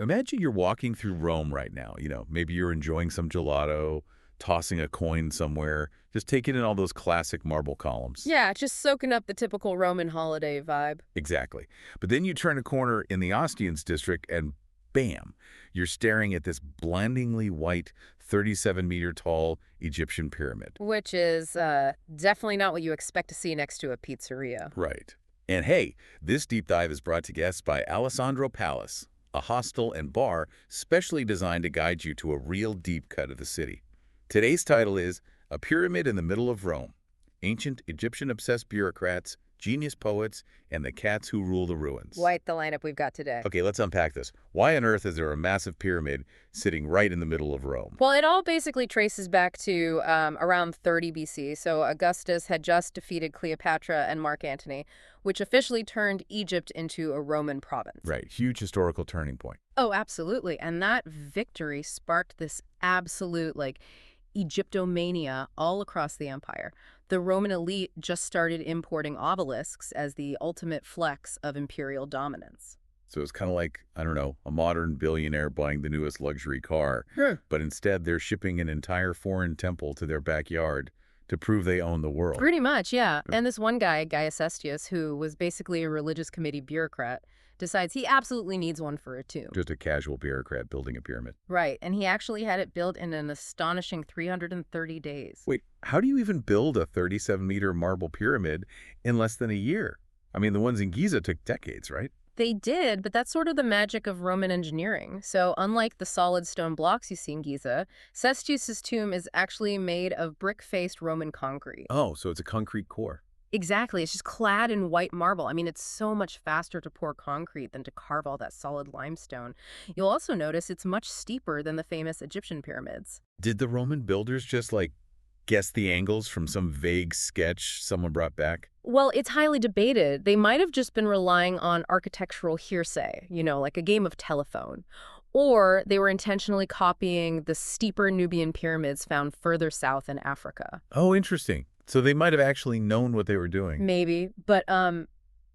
Imagine you're walking through Rome right now. Maybe you're enjoying some gelato, tossing a coin somewhere, just taking in all those classic marble columns. Yeah, just soaking up the typical Roman holiday vibe. Exactly. But then you turn a corner in the Ostians district and bam, you're staring at this blindingly white, 37-meter tall Egyptian pyramid. Which is definitely not what you expect to see next to a pizzeria. Right. And hey, this deep dive is brought to guests by Alessandro Palace, a hostel and bar specially designed to guide you to a real deep cut of the city. Today's title is A Pyramid in the Middle of Rome, Ancient Egyptian-Obsessed Bureaucrats, Genius Poets, and the Cats Who Rule the Ruins. Quite the lineup we've got today. Okay, let's unpack this. Why on earth is there a massive pyramid sitting right in the middle of Rome? Well, it all basically traces back to around 30 BC. So Augustus had just defeated Cleopatra and Mark Antony, which officially turned Egypt into a Roman province. Right, huge historical turning point. Oh, absolutely. And that victory sparked this absolute, Egyptomania all across the empire. The Roman elite just started importing obelisks as the ultimate flex of imperial dominance. So it's kind of like, I don't know, a modern billionaire buying the newest luxury car, Sure. but instead they're shipping an entire foreign temple to their backyard to prove they own the world. Pretty much, yeah. And this one guy, Gaius Cestius, who was basically a religious committee bureaucrat, decides he absolutely needs one for a tomb. Just a casual bureaucrat building a pyramid. Right, and he actually had it built in an astonishing 330 days. Wait, how do you even build a 37-meter marble pyramid in less than a year? I mean, the ones in Giza took decades, right? They did, but that's sort of the magic of Roman engineering. So unlike the solid stone blocks you see in Giza, Cestius's tomb is actually made of brick-faced Roman concrete. Oh, so it's a concrete core. Exactly. It's just clad in white marble. I mean, it's so much faster to pour concrete than to carve all that solid limestone. You'll also notice it's much steeper than the famous Egyptian pyramids. Did the Roman builders just, guess the angles from some vague sketch someone brought back? Well, it's highly debated. They might have just been relying on architectural hearsay, like a game of telephone. Or they were intentionally copying the steeper Nubian pyramids found further south in Africa. Oh, interesting. So they might have actually known what they were doing. Maybe, but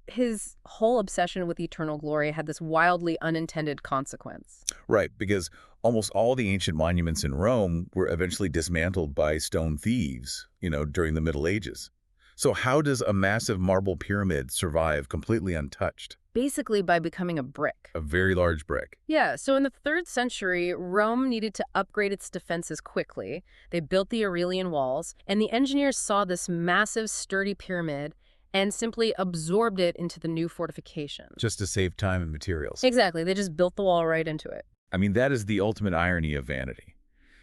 his whole obsession with eternal glory had this wildly unintended consequence. Right, because almost all the ancient monuments in Rome were eventually dismantled by stone thieves, during the Middle Ages. So how does a massive marble pyramid survive completely untouched? Basically by becoming a brick. A very large brick. Yeah, so in the 3rd century, Rome needed to upgrade its defenses quickly. They built the Aurelian walls, and the engineers saw this massive, sturdy pyramid and simply absorbed it into the new fortifications. Just to save time and materials. Exactly, they just built the wall right into it. I mean, that is the ultimate irony of vanity.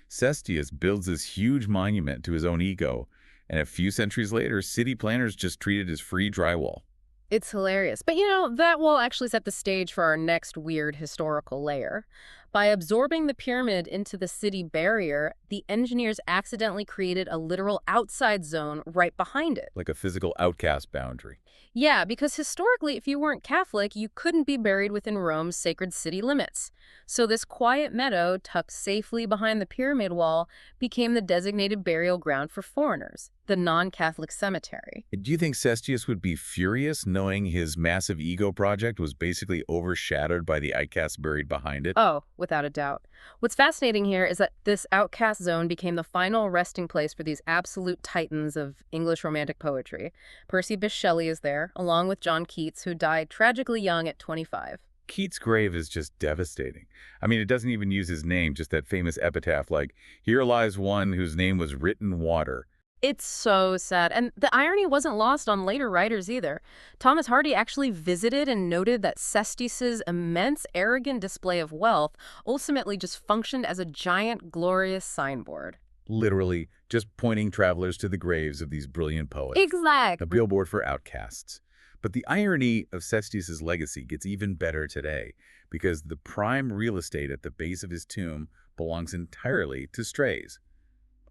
Cestius builds this huge monument to his own ego, and a few centuries later, city planners just treat it as free drywall. It's hilarious. But that will actually set the stage for our next weird historical layer. By absorbing the pyramid into the city barrier, the engineers accidentally created a literal outside zone right behind it. Like a physical outcast boundary. Yeah, because historically, if you weren't Catholic, you couldn't be buried within Rome's sacred city limits. So this quiet meadow, tucked safely behind the pyramid wall, became the designated burial ground for foreigners, the non-Catholic cemetery. Do you think Cestius would be furious knowing his massive ego project was basically overshadowed by the outcasts buried behind it? Oh, without a doubt. What's fascinating here is that this outcast zone became the final resting place for these absolute titans of English Romantic poetry. Percy Bysshe Shelley is there, along with John Keats, who died tragically young at 25. Keats' grave is just devastating. I mean, it doesn't even use his name, just that famous epitaph like, "Here lies one whose name was written in water." It's so sad. And the irony wasn't lost on later writers either. Thomas Hardy actually visited and noted that Cestius's immense, arrogant display of wealth ultimately just functioned as a giant, glorious signboard. Literally, just pointing travelers to the graves of these brilliant poets. Exactly. A billboard for outcasts. But the irony of Cestius's legacy gets even better today, because the prime real estate at the base of his tomb belongs entirely to strays.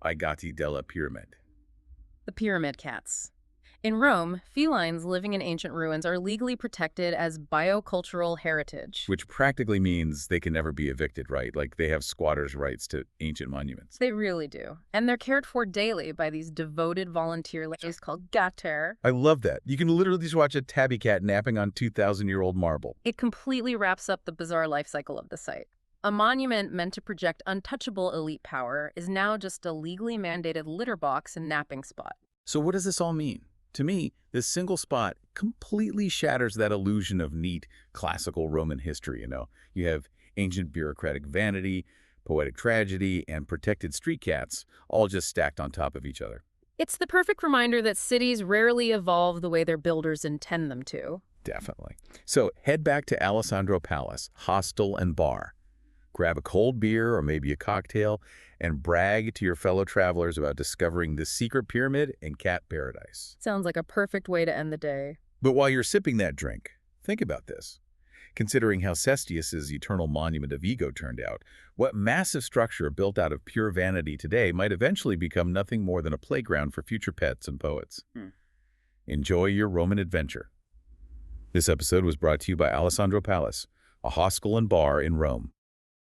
I Gatti della Pyramid. The Pyramid Cats. In Rome, felines living in ancient ruins are legally protected as biocultural heritage. Which practically means they can never be evicted, right? Like they have squatters' rights to ancient monuments. They really do. And they're cared for daily by these devoted volunteer ladies called gatter. I love that. You can literally just watch a tabby cat napping on 2,000-year-old marble. It completely wraps up the bizarre life cycle of the site. A monument meant to project untouchable elite power is now just a legally mandated litter box and napping spot. So what does this all mean? To me, this single spot completely shatters that illusion of neat, classical Roman history, You have ancient bureaucratic vanity, poetic tragedy, and protected street cats, all just stacked on top of each other. It's the perfect reminder that cities rarely evolve the way their builders intend them to. Definitely. So head back to Alessandro Palace, hostel and bar. Grab a cold beer or maybe a cocktail and brag to your fellow travelers about discovering this secret pyramid in cat paradise. Sounds like a perfect way to end the day. But while you're sipping that drink, think about this. Considering how Cestius's eternal monument of ego turned out, what massive structure built out of pure vanity today might eventually become nothing more than a playground for future pets and poets. Enjoy your Roman adventure. This episode was brought to you by Alessandro Palace, a hostel and bar in Rome.